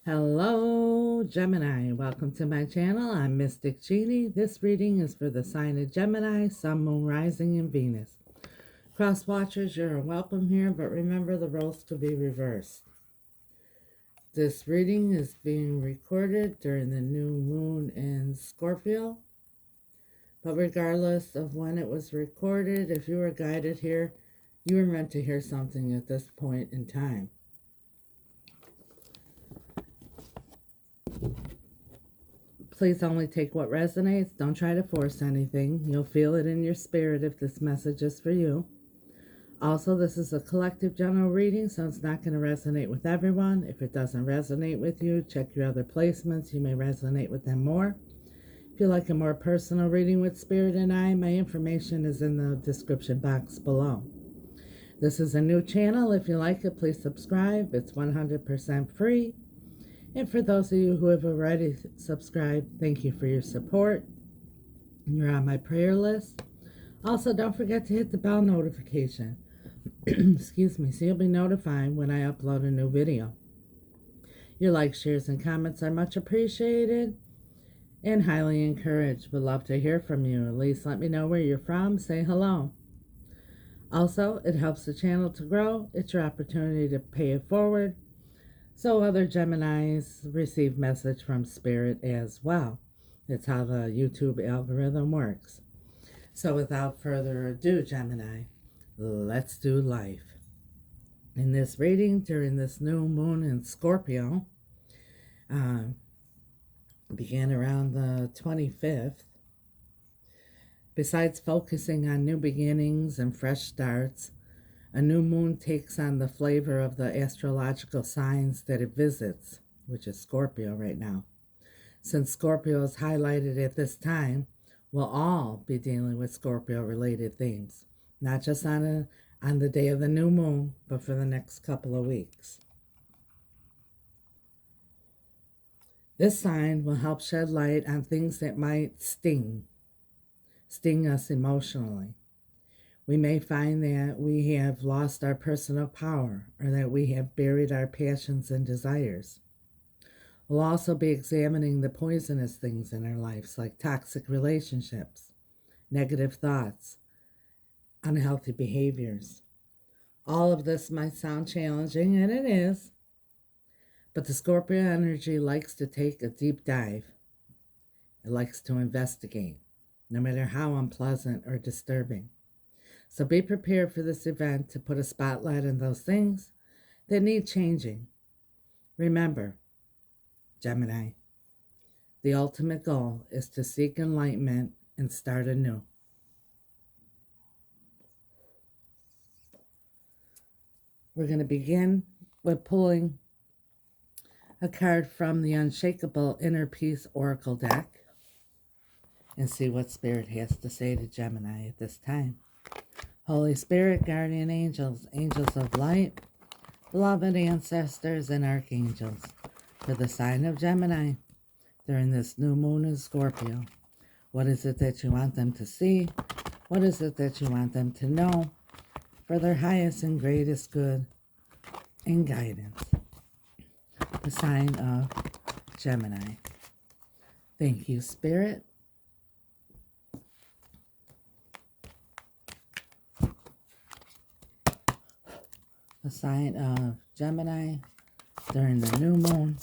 Hello, Gemini. Welcome to my channel. I'm Mystic Genie. This reading is for the sign of Gemini, Sun, Moon, Rising, and Venus. Cross watchers, you're welcome here, but remember the roles to be reversed. This reading is being recorded during the new moon in Scorpio. But regardless of when it was recorded, if you were guided here, you were meant to hear something at this point in time. Please only take what resonates. Don't try to force anything. You'll feel it in your spirit if this message is for you. Also, this is a collective general reading, so it's not going to resonate with everyone. If it doesn't resonate with you, check your other placements. You may resonate with them more. If you like a more personal reading with Spirit and I, my information is in the description box below. This is a new channel. If you like it, please subscribe. It's 100% free. And for those of you who have already subscribed, thank you for your support. You're on my prayer list. Also, don't forget to hit the bell notification. Excuse me, so you'll be notified when I upload a new video. Your likes, shares, and comments are much appreciated and highly encouraged. Would love to hear from you. At least let me know where you're from. Say hello. Also, it helps the channel to grow. It's your opportunity to pay it forward, so other Geminis receive message from Spirit as well. It's how the YouTube algorithm works. So without further ado, Gemini, let's do life. In this reading, during this new moon in Scorpio, began around the 25th. Besides focusing on new beginnings and fresh starts, a new moon takes on the flavor of the astrological signs that it visits, which is Scorpio right now. Since Scorpio is highlighted at this time, we'll all be dealing with Scorpio-related themes, not just on the day of the new moon, but for the next couple of weeks. This sign will help shed light on things that might sting us emotionally. We may find that we have lost our personal power or that we have buried our passions and desires. We'll also be examining the poisonous things in our lives like toxic relationships, negative thoughts, unhealthy behaviors. All of this might sound challenging, and it is, but the Scorpio energy likes to take a deep dive. It likes to investigate, no matter how unpleasant or disturbing. So be prepared for this event to put a spotlight on those things that need changing. Remember, Gemini, the ultimate goal is to seek enlightenment and start anew. We're going to begin with pulling a card from the Unshakable Inner Peace Oracle deck and see what Spirit has to say to Gemini at this time. Holy Spirit, guardian angels, angels of light, beloved ancestors, and archangels, for the sign of Gemini during this new moon in Scorpio. What is it that you want them to see? What is it that you want them to know for their highest and greatest good and guidance? The sign of Gemini. Thank you, Spirit. The sign of Gemini during the new moon.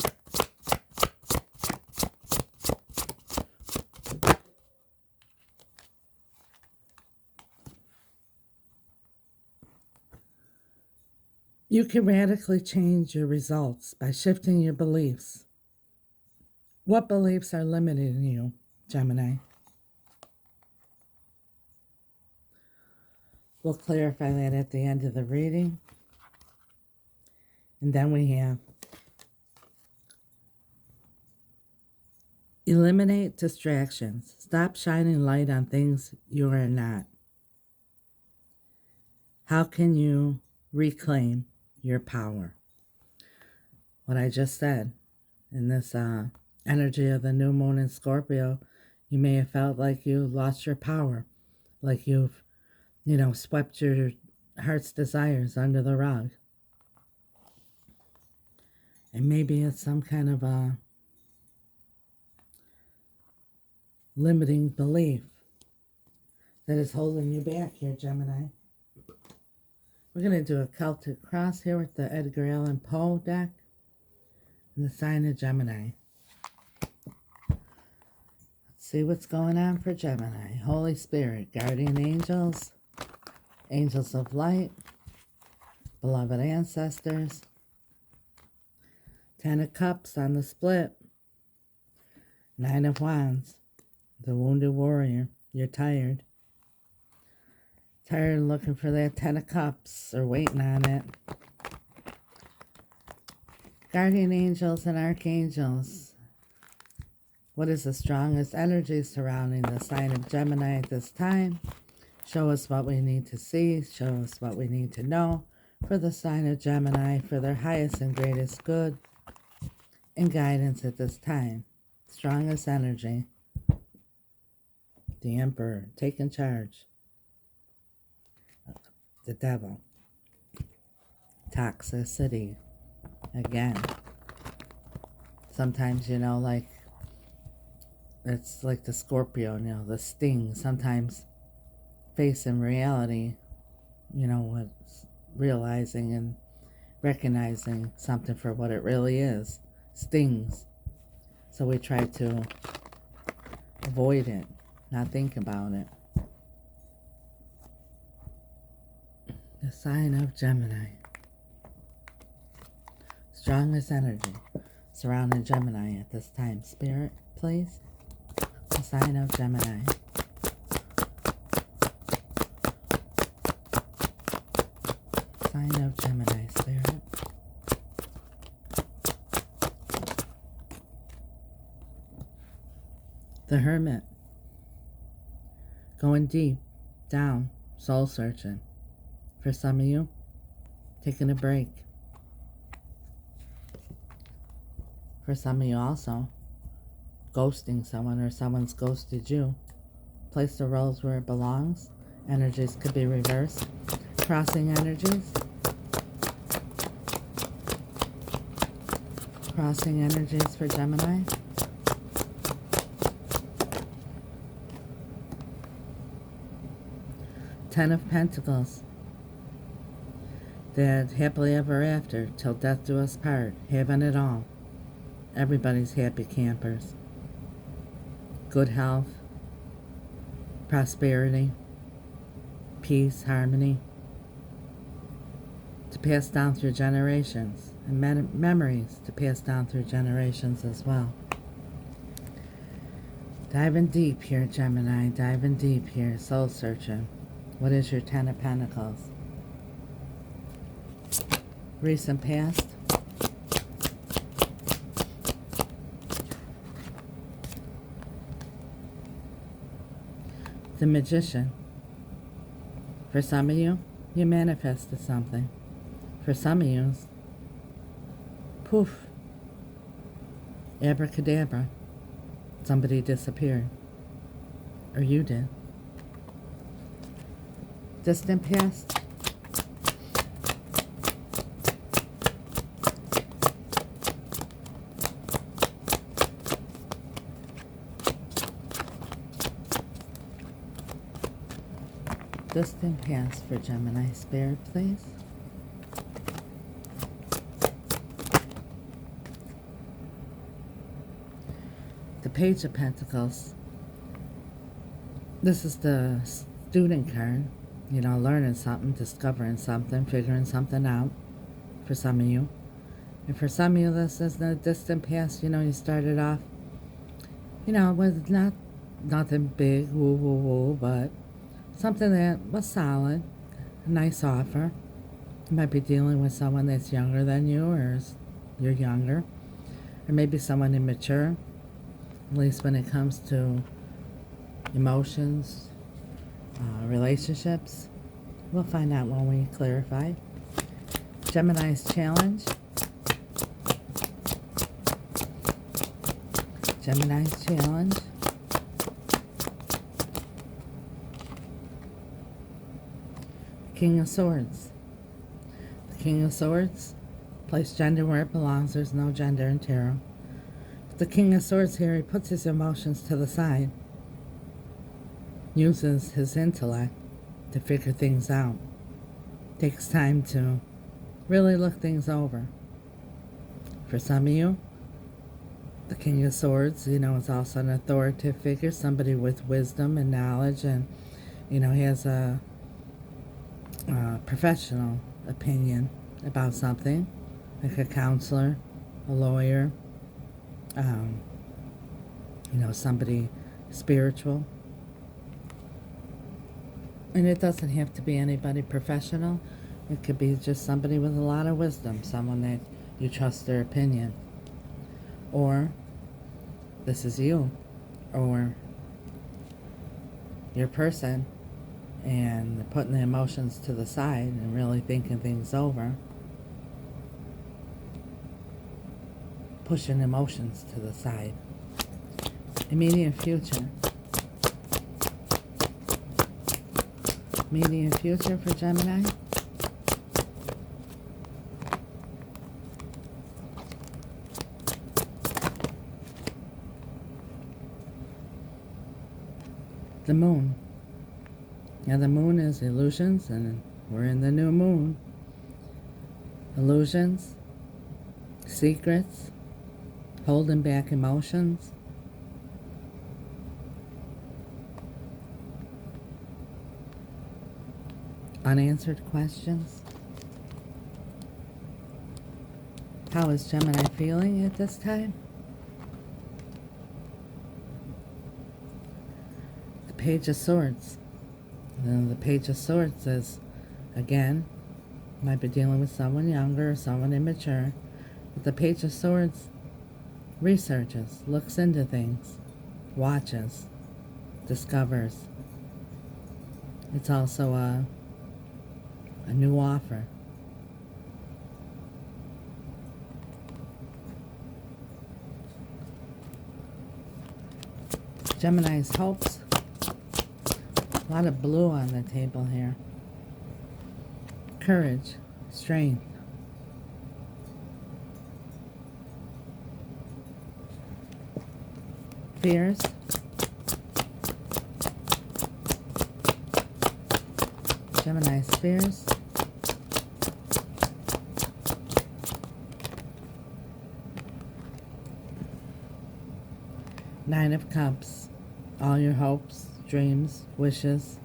You can radically change your results by shifting your beliefs. What beliefs are limiting you, Gemini? We'll clarify that at the end of the reading. And then we have eliminate distractions. Stop shining light on things you are not. How can you reclaim your power? What I just said in this energy of the new moon in Scorpio, you may have felt like you lost your power, like you've, swept your heart's desires under the rug. And maybe it's some kind of a limiting belief that is holding you back here, Gemini. We're going to do a Celtic cross here with the Edgar Allan Poe deck and the sign of Gemini. Let's see what's going on for Gemini. Holy Spirit, guardian angels, angels of light, beloved ancestors, 10 of Cups on the split, 9 of Wands, the wounded warrior. You're tired. Tired of looking for that 10 of Cups or waiting on it. Guardian angels and archangels. What is the strongest energy surrounding the sign of Gemini at this time? Show us what we need to see. Show us what we need to know for the sign of Gemini, for their highest and greatest good and guidance at this time. Strongest energy. The Emperor taking charge. The Devil. Toxicity. Again. Sometimes, you know, like, it's like the Scorpio, you know, the sting. Sometimes facing reality, you know, what's realizing and recognizing something for what it really is. Stings. So we try to avoid it, not think about it. The sign of Gemini. Strongest energy surrounding Gemini at this time. Spirit, please. The sign of Gemini. Sign of Gemini, Spirit. The Hermit. Going deep, down, soul searching. For some of you, taking a break. For some of you also, ghosting someone or someone's ghosted you. Place the rose where it belongs. Energies could be reversed. Crossing energies. Crossing energies for Gemini. Ten of Pentacles. That happily ever after, till death do us part, having it all. Everybody's happy campers. Good health, prosperity, peace, harmony, to pass down through generations, and memories to pass down through generations as well. Diving deep here, Gemini, diving deep here, soul searching. What is your 10 of Pentacles? Recent past. The Magician. For some of you, you manifested something. For some of you, poof, abracadabra, somebody disappeared. Or you did. Distant past. Distant past for Gemini. Spirit, please. The Page of Pentacles. This is the student card. You know, learning something, discovering something, figuring something out for some of you. And for some of you, this is the distant past. You know, you started off, you know, with nothing big, woo, woo, woo, but something that was solid, a nice offer. You might be dealing with someone that's younger than you, or you're younger. Or maybe someone immature, at least when it comes to emotions, relationships. We'll find out when we clarify. Gemini's challenge. Gemini's challenge. King of Swords. The King of Swords Place gender where it belongs. There's no gender in tarot. The King of Swords here, he puts his emotions to the side. Uses his intellect to figure things out. Takes time to really look things over. For some of you, the King of Swords, is also an authoritative figure, somebody with wisdom and knowledge, and, he has a professional opinion about something, like a counselor, a lawyer, somebody spiritual. And it doesn't have to be anybody professional. It could be just somebody with a lot of wisdom, someone that you trust their opinion. Or this is you, or your person, and they're putting the emotions to the side and really thinking things over. Pushing emotions to the side. Immediate future. Immediate future for Gemini. The moon. Now the moon is illusions, and we're in the new moon. Illusions, secrets, holding back emotions. Unanswered questions. How is Gemini feeling at this time? The Page of Swords. And the Page of Swords is, again, might be dealing with someone younger or someone immature. But the Page of Swords researches, looks into things, watches, discovers. It's also a new offer. Gemini's hopes. A lot of blue on the table here. Courage, strength. Fears. Gemini's fears. Nine of Cups. All your hopes, dreams, wishes.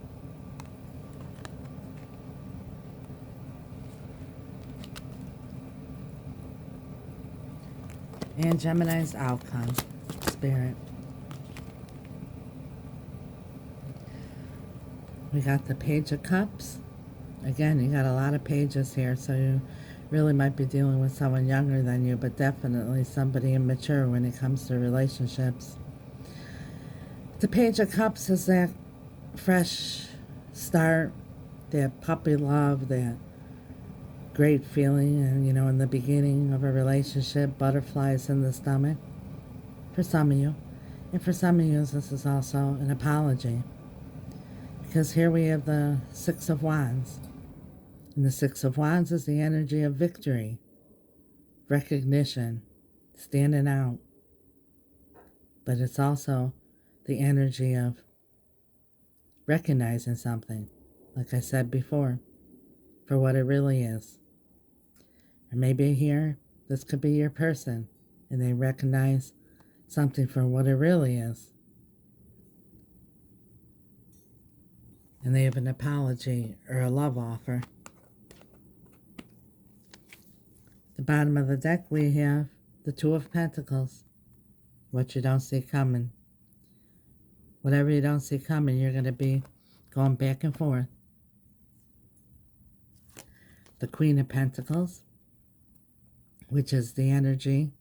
And Gemini's outcome, Spirit. We got the Page of Cups. Again, you got a lot of pages here, so you really might be dealing with someone younger than you, but definitely somebody immature when it comes to relationships. The Page of Cups is that fresh start, that puppy love, that great feeling, and in the beginning of a relationship, butterflies in the stomach for some of you. And for some of you, this is also an apology. Because here we have the Six of Wands. And the Six of Wands is the energy of victory, recognition, standing out. But it's also the energy of recognizing something, like I said before, for what it really is. Or maybe here, this could be your person, and they recognize something for what it really is. And they have an apology or a love offer. At the bottom of the deck, we have the Two of Pentacles. What you don't see coming. Whatever you don't see coming, you're going to be going back and forth. The Queen of Pentacles, which is the energy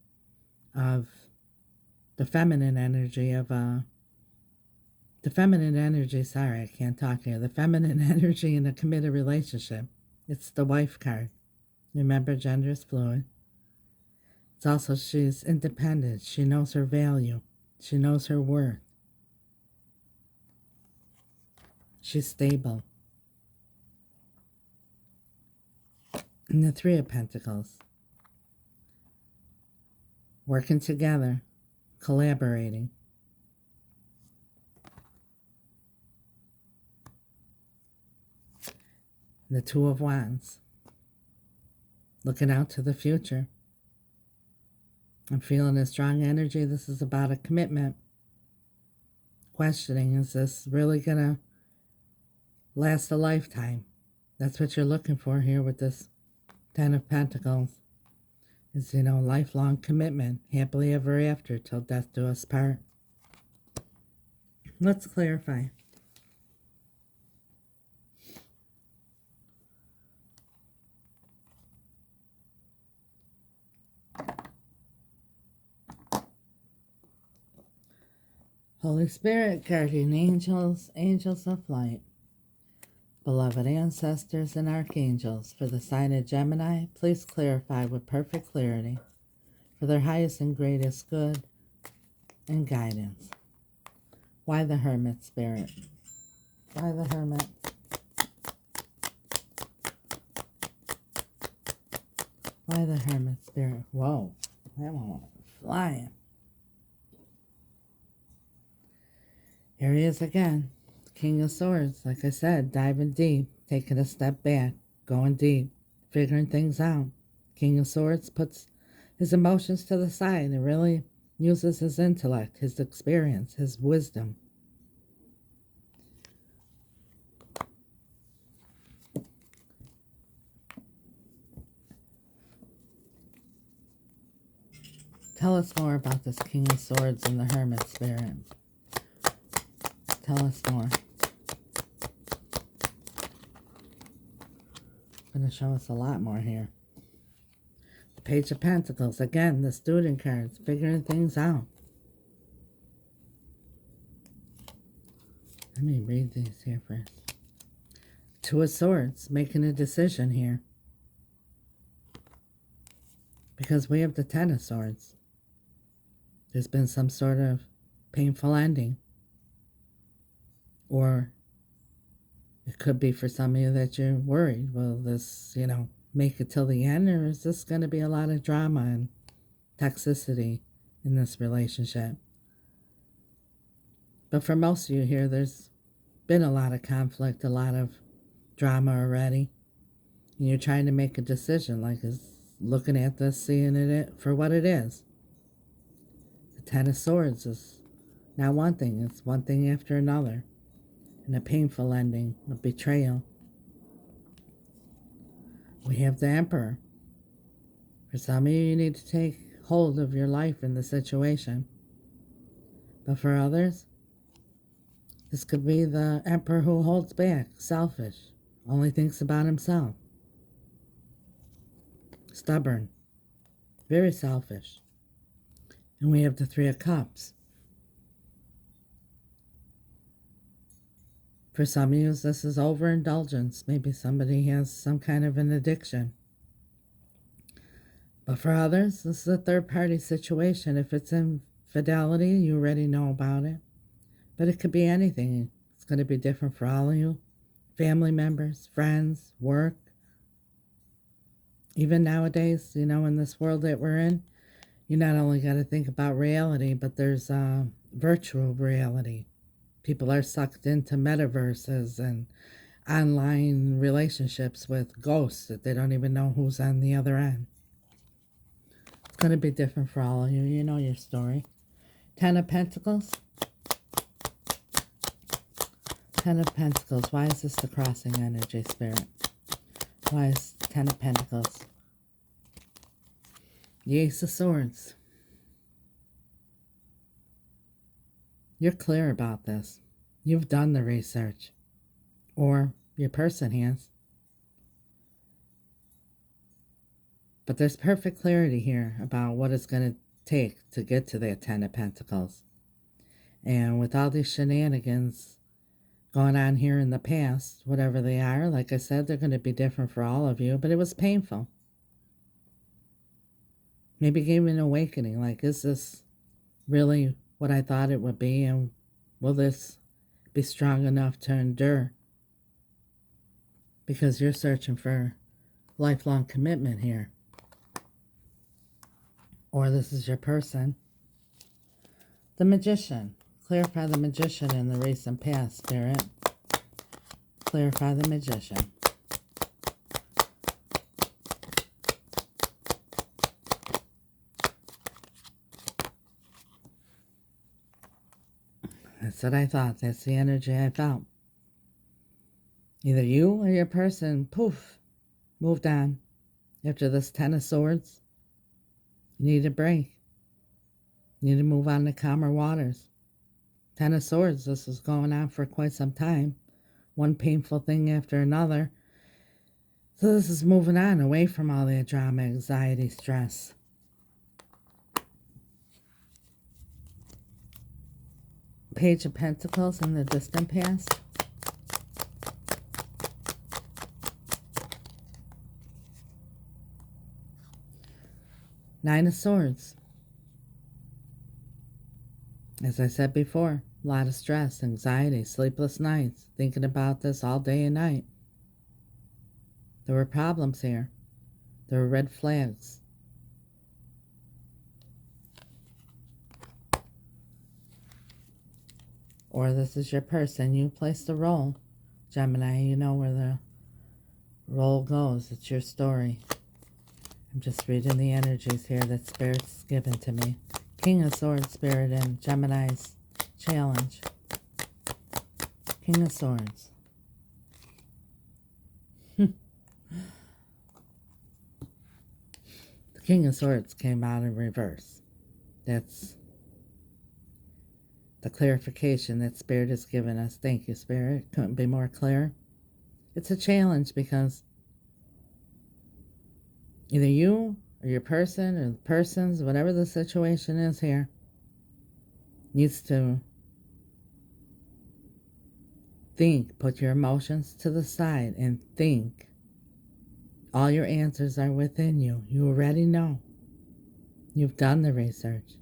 of the feminine energy of the feminine energy, sorry, I can't talk here. The feminine energy in a committed relationship. It's the wife card. Remember, gender is fluid. It's also she's independent. She knows her value. She knows her worth. She's stable. And the Three of Pentacles. working together, collaborating. The Two of Wands, looking out to the future. I'm feeling a strong energy. This is about a commitment. Questioning, is this really going to last a lifetime? That's what you're looking for here with this Ten of Pentacles. Is, lifelong commitment. Happily ever after, till death do us part. Let's clarify. Holy Spirit, guardian angels, angels of light, beloved ancestors and archangels, for the sign of Gemini, please clarify with perfect clarity for their highest and greatest good and guidance. Why the Hermit, Spirit? Why the Hermit? Why the Hermit, Spirit? Whoa, that one went flying. Here he is again, King of Swords. Like I said, diving deep, taking a step back, going deep, figuring things out. King of Swords puts his emotions to the side and really uses his intellect, his experience, his wisdom. Tell us more about this King of Swords and the Hermit, Spirit. Tell us more. Going to show us a lot more here. The Page of Pentacles. Again, the student cards. Figuring things out. Let me read these here first. Two of Swords. Making a decision here. Because we have the Ten of Swords. There's been some sort of painful ending. Or it could be for some of you that you're worried. Will this, make it till the end? Or is this going to be a lot of drama and toxicity in this relationship? But for most of you here, there's been a lot of conflict, a lot of drama already. And you're trying to make a decision, like is looking at this, seeing it for what it is. The Ten of Swords is not one thing. It's one thing after another. And a painful ending, a betrayal. We have the Emperor. For some of you, you need to take hold of your life in the situation. But for others, this could be the Emperor who holds back, selfish, only thinks about himself. Stubborn, very selfish. And we have the Three of Cups. For some of you, this is overindulgence. Maybe somebody has some kind of an addiction. But for others, this is a third-party situation. If it's infidelity, you already know about it. But it could be anything. It's going to be different for all of you. Family members, friends, work. Even nowadays, in this world that we're in, you not only got to think about reality, but there's virtual reality. People are sucked into metaverses and online relationships with ghosts that they don't even know who's on the other end. It's going to be different for all of you. You know your story. Ten of Pentacles. Ten of Pentacles. Why is this the crossing energy, Spirit? Why is Ten of Pentacles? The Ace of Swords. You're clear about this. You've done the research. Or your person has. But there's perfect clarity here about what it's going to take to get to that Ten of Pentacles. And with all these shenanigans going on here in the past, whatever they are, like I said, they're going to be different for all of you. But it was painful. Maybe gave me an awakening. Like, is this really what I thought it would be, and will this be strong enough to endure? Because you're searching for lifelong commitment here. or this is your person. The Magician. Clarify the Magician in the recent past, Spirit. Clarify the Magician. That's what I thought. That's the energy I felt. Either you or your person, poof, moved on. After this Ten of Swords, you need a break. You need to move on to calmer waters. Ten of Swords, this was going on for quite some time. One painful thing after another. So this is moving on away from all that drama, anxiety, stress. Page of Pentacles in the distant past. Nine of Swords. As I said before, a lot of stress, anxiety, sleepless nights, thinking about this all day and night. There were problems here. There were red flags. Or this is your person. You place the role. Gemini, you know where the role goes. It's your story. I'm just reading the energies here that Spirit's given to me. King of Swords, Spirit, and Gemini's challenge. King of Swords. The King of Swords came out in reverse. That's the clarification that Spirit has given us. Thank you, Spirit. Couldn't be more clear. It's a challenge because either you or your person or the persons, whatever the situation is here, needs to think, put your emotions to the side and think. All your answers are within you. You already know. You've done the research.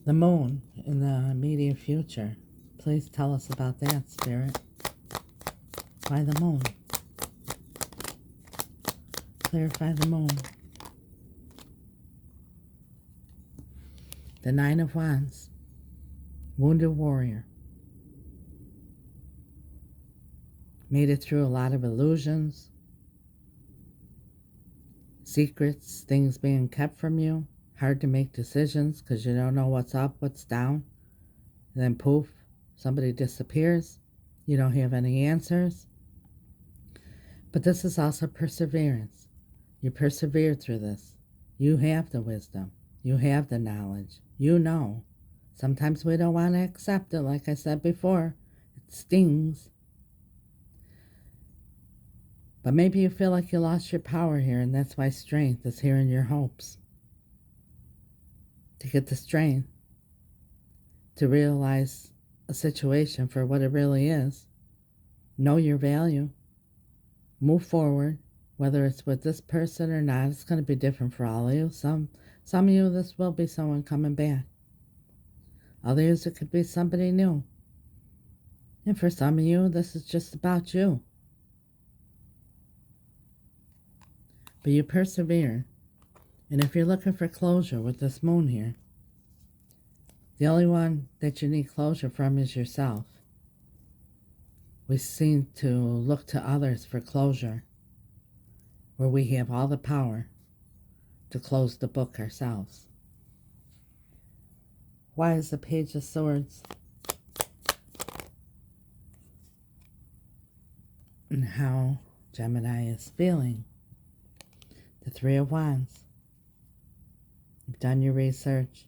The moon in the immediate future. Please tell us about that, Spirit. Why the moon? Clarify the moon. The Nine of Wands. Wounded warrior. Made it through a lot of illusions, secrets, things being kept from you. Hard to make decisions because you don't know what's up, what's down. And then poof, somebody disappears. You don't have any answers. But this is also perseverance. You persevered through this. You have the wisdom. You have the knowledge. You know. Sometimes we don't want to accept it, like I said before. It stings. But maybe you feel like you lost your power here, and that's why strength is here in your hopes. To get the strength to realize a situation for what it really is. Know your value. Move forward. Whether it's with this person or not, it's going to be different for all of you. Some of you, this will be someone coming back. Others, it could be somebody new. And for some of you, this is just about you. But you persevere. And if you're looking for closure with this moon here, the only one that you need closure from is yourself. We seem to look to others for closure, where we have all the power to close the book ourselves. Why is the Page of Swords? And how Gemini is feeling. The Three of Wands. You've done your research.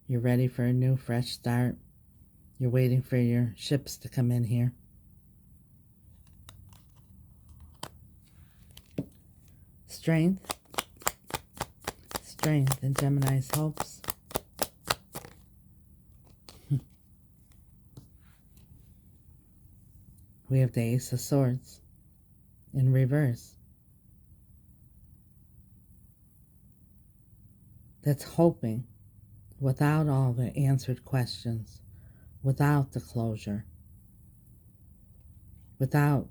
You're ready for a new, fresh start. You're waiting for your ships to come in here. Strength. Strength in Gemini's hopes. We have the Ace of Swords in reverse. That's hoping without all the answered questions, without the closure, without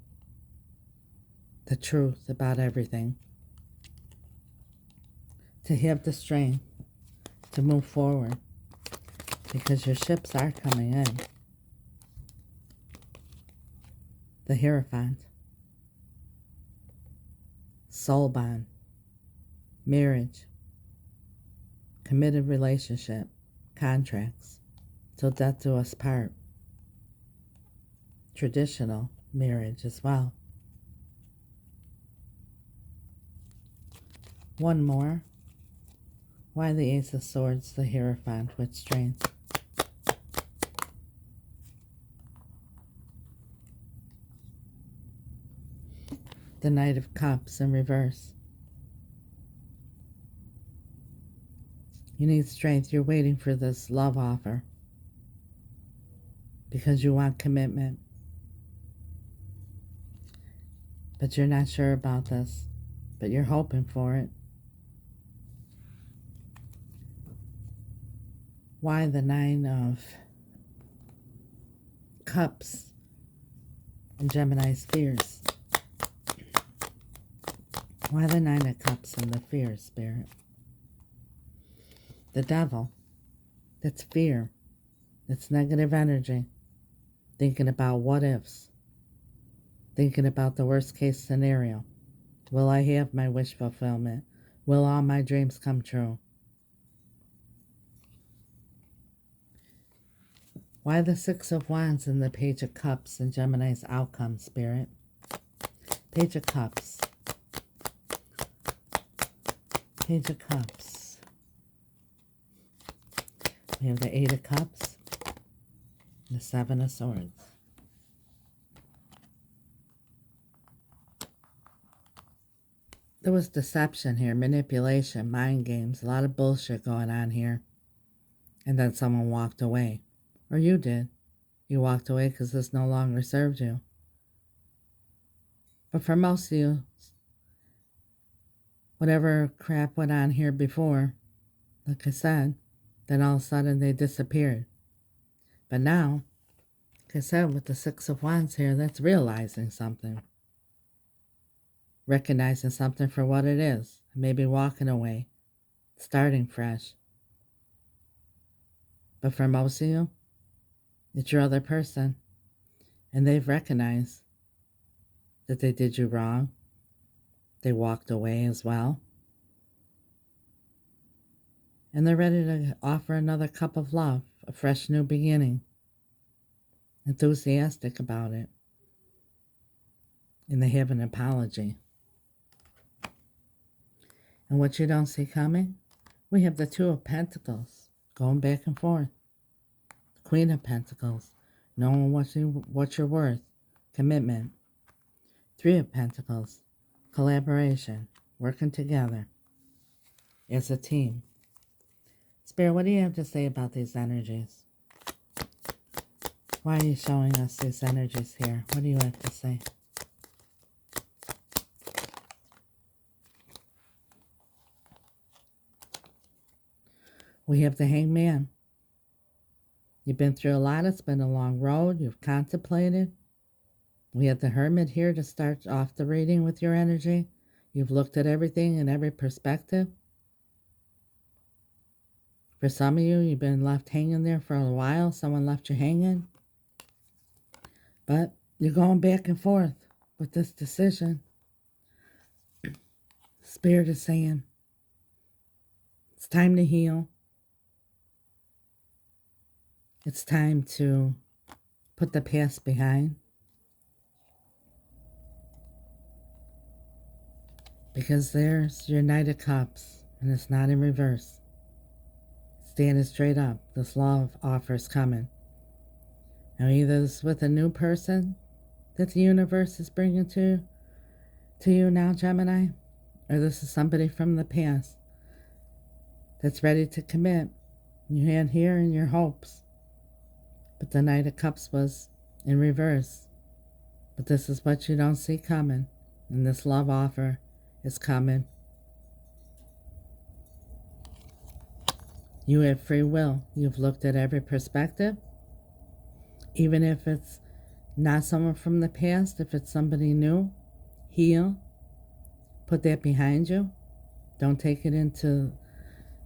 the truth about everything, to have the strength to move forward, because your ships are coming in. The Hierophant, soul bond, marriage, committed relationship, contracts, till death do us part, traditional marriage as well. One more. Why the Ace of Swords, the Hierophant with strength? The Knight of Cups in reverse. You need strength. You're waiting for this love offer because you want commitment. But you're not sure about this, but you're hoping for it. Why the Nine of Cups in Gemini's fears? Why the Nine of Cups in the fear, Spirit? The Devil. That's fear. That's negative energy. Thinking about what ifs. Thinking about the worst case scenario. Will I have my wish fulfillment? Will all my dreams come true? Why the Six of Wands and the Page of Cups in Gemini's outcome, Spirit? Page of Cups. Page of Cups. We have the Eight of Cups. The Seven of Swords. There was deception here, manipulation, mind games, a lot of bullshit going on here. And then someone walked away. Or you did. You walked away because this no longer served you. But for most of you, whatever crap went on here before, like I said, then all of a sudden they disappeared. But now, like I said, with the Six of Wands here, that's realizing something. Recognizing something for what it is. Maybe walking away. Starting fresh. But for most of you, it's your other person. And they've recognized that they did you wrong. They walked away as well. And they're ready to offer another cup of love, a fresh new beginning. Enthusiastic about it. And they have an apology. And what you don't see coming, we have the Two of Pentacles going back and forth. Queen of Pentacles, knowing what you're worth, commitment. Three of Pentacles, collaboration, working together as a team. Spirit, what do you have to say about these energies? Why are you showing us these energies here? What do you have to say? We have the Hangman. You've been through a lot. It's been a long road. You've contemplated. We have the Hermit here to start off the reading with your energy. You've looked at everything in every perspective. For some of you, you've been left hanging there for a while. Someone left you hanging. But you're going back and forth with this decision. Spirit is saying, it's time to heal. It's time to put the past behind. Because there's your Knight of Cups, and it's not in reverse. Standing straight up, this love offer is coming. Now either it's with a new person that the universe is bringing to you now, Gemini, or this is somebody from the past that's ready to commit. You had here in your hopes. But the Knight of Cups was in reverse. But this is what you don't see coming. And this love offer is coming. You have free will. You've looked at every perspective. Even if it's not someone from the past, if it's somebody new, heal, put that behind you. Don't take it into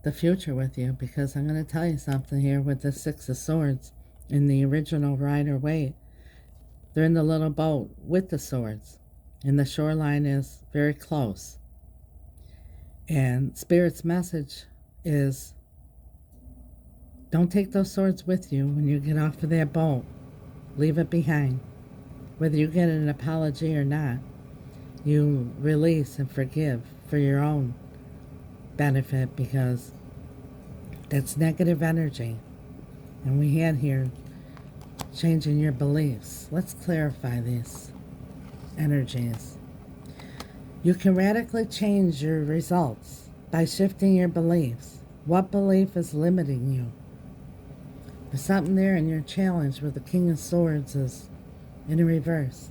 the future with you, because I'm going to tell you something here with the Six of Swords in the original Rider-Waite. They're in the little boat with the swords, and the shoreline is very close. And Spirit's message is, don't take those swords with you when you get off of that boat. Leave it behind. Whether you get an apology or not, you release and forgive for your own benefit, because that's negative energy. And we had here changing your beliefs. Let's clarify these energies. You can radically change your results by shifting your beliefs. What belief is limiting you? There's something there in your challenge where the King of Swords is in reverse.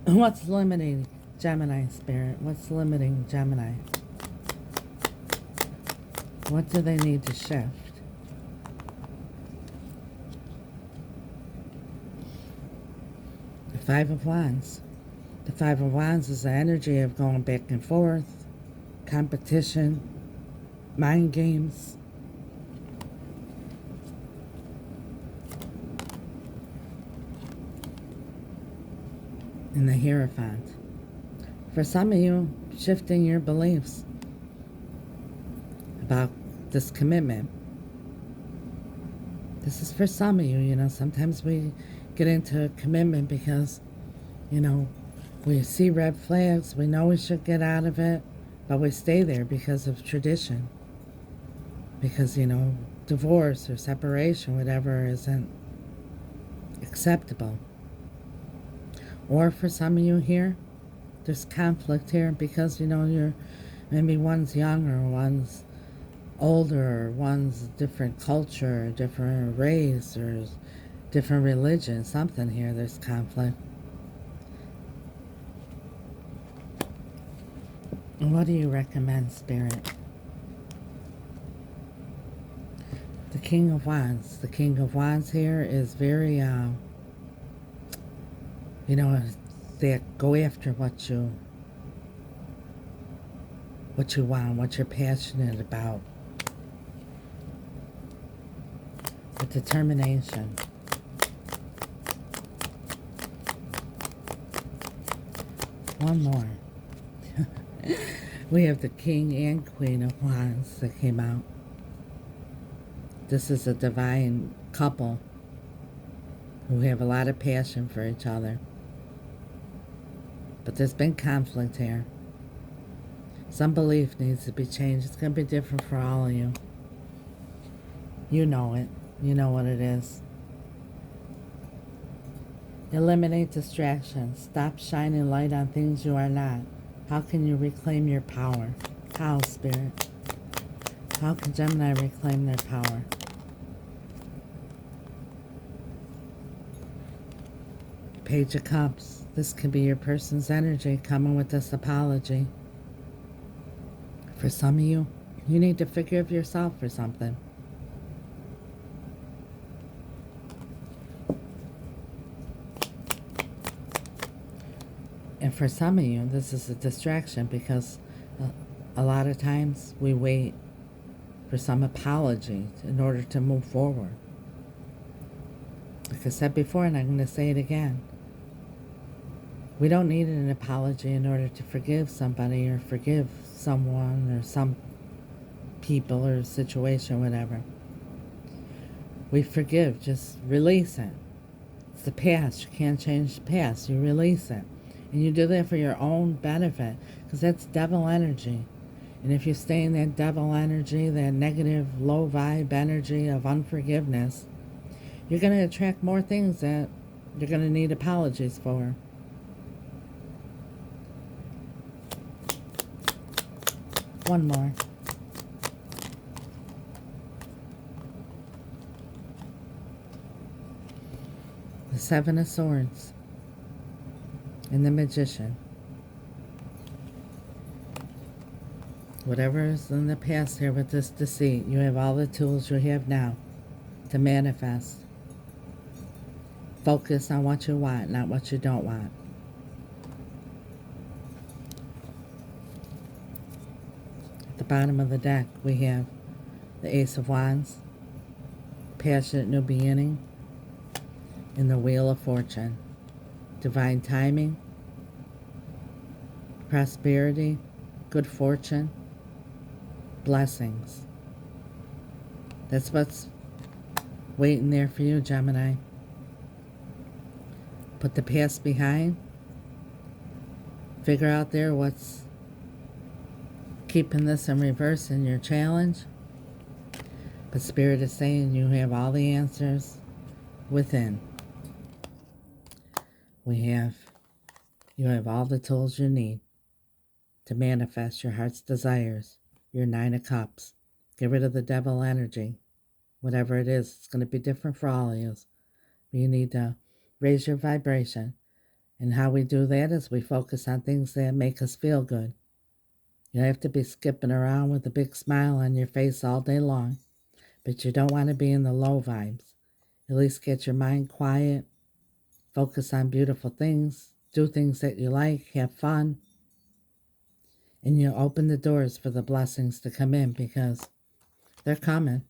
What's limiting Gemini, Spirit? What's limiting Gemini? What do they need to shift? The Five of Wands. The Five of Wands is the energy of going back and forth, competition, mind games. And the Hierophant. For some of you, shifting your beliefs about this commitment. This is for some of you, sometimes we get into a commitment because, we see red flags, we know we should get out of it, but we stay there because of tradition. Because, divorce or separation, whatever, isn't acceptable. Or for some of you here, there's conflict here because, you're maybe one's younger, one's older, one's different culture, different race, or different religion, something here, there's conflict. What do you recommend, Spirit? The King of Wands. The King of Wands here is very, they go after what you want, what you're passionate about. With determination. One more. We have the King and Queen of Wands that came out. This is a divine couple who have a lot of passion for each other. But there's been conflict here. Some belief needs to be changed. It's going to be different for all of you. You know it. You know what it is. Eliminate distractions. Stop shining light on things you are not. How can you reclaim your power? How, Spirit? How can Gemini reclaim their power? Page of Cups. This could be your person's energy coming with this apology. For some of you, you need to forgive yourself for something. And for some of you, this is a distraction because a lot of times we wait for some apology in order to move forward. Like I said before, and I'm going to say it again. We don't need an apology in order to forgive somebody or forgive someone or some people or situation, whatever. We forgive, just release it. It's the past. You can't change the past. You release it. And you do that for your own benefit, because that's devil energy. And if you stay in that devil energy, that negative, low vibe energy of unforgiveness, you're going to attract more things that you're going to need apologies for. One more. The Seven of Swords. And the Magician. Whatever is in the past here with this deceit, you have all the tools you have now to manifest. Focus on what you want, not what you don't want. the bottom of the deck, we have the Ace of Wands, passionate new beginning, and the Wheel of Fortune. Divine timing, prosperity, good fortune, blessings. That's what's waiting there for you, Gemini. Put the past behind. Figure out there what's keeping this in reverse in your challenge. But Spirit is saying you have all the answers within. You have all the tools you need to manifest your heart's desires, your 9 of Cups. Get rid of the devil energy. Whatever it is, it's going to be different for all of you. You need to raise your vibration. And how we do that is we focus on things that make us feel good. You don't have to be skipping around with a big smile on your face all day long, but you don't want to be in the low vibes. At least get your mind quiet, focus on beautiful things, do things that you like, have fun, and you open the doors for the blessings to come in because they're coming.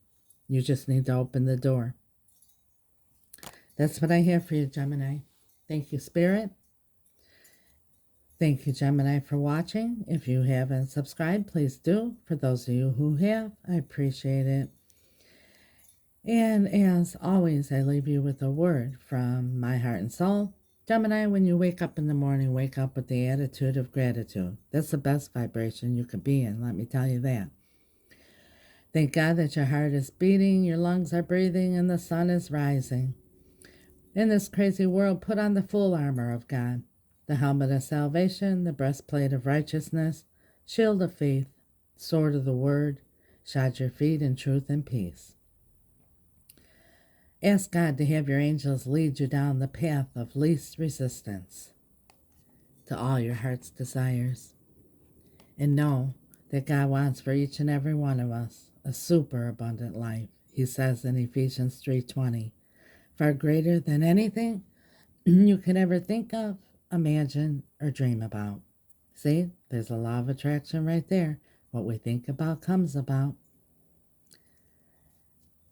You just need to open the door. That's what I have for you, Gemini. Thank you, Spirit. Thank you, Gemini, for watching. If you haven't subscribed, please do. For those of you who have, I appreciate it. And as always, I leave you with a word from my heart and soul. Gemini, when you wake up in the morning, wake up with the attitude of gratitude. That's the best vibration you could be in, let me tell you that. Thank God that your heart is beating, your lungs are breathing, and the sun is rising. In this crazy world, put on the full armor of God, the helmet of salvation, the breastplate of righteousness, shield of faith, sword of the word, shod your feet in truth and peace. Ask God to have your angels lead you down the path of least resistance to all your heart's desires. And know that God wants for each and every one of us a super abundant life. He says in Ephesians 3:20, far greater than anything you could ever think of, imagine, or dream about. See, there's a law of attraction right there. What we think about comes about.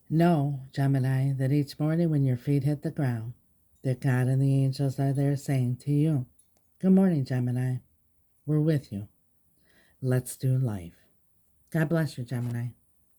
Know, Gemini, that each morning when your feet hit the ground, that God and the angels are there saying to you, good morning, Gemini. We're with you. Let's do life. God bless you, Gemini.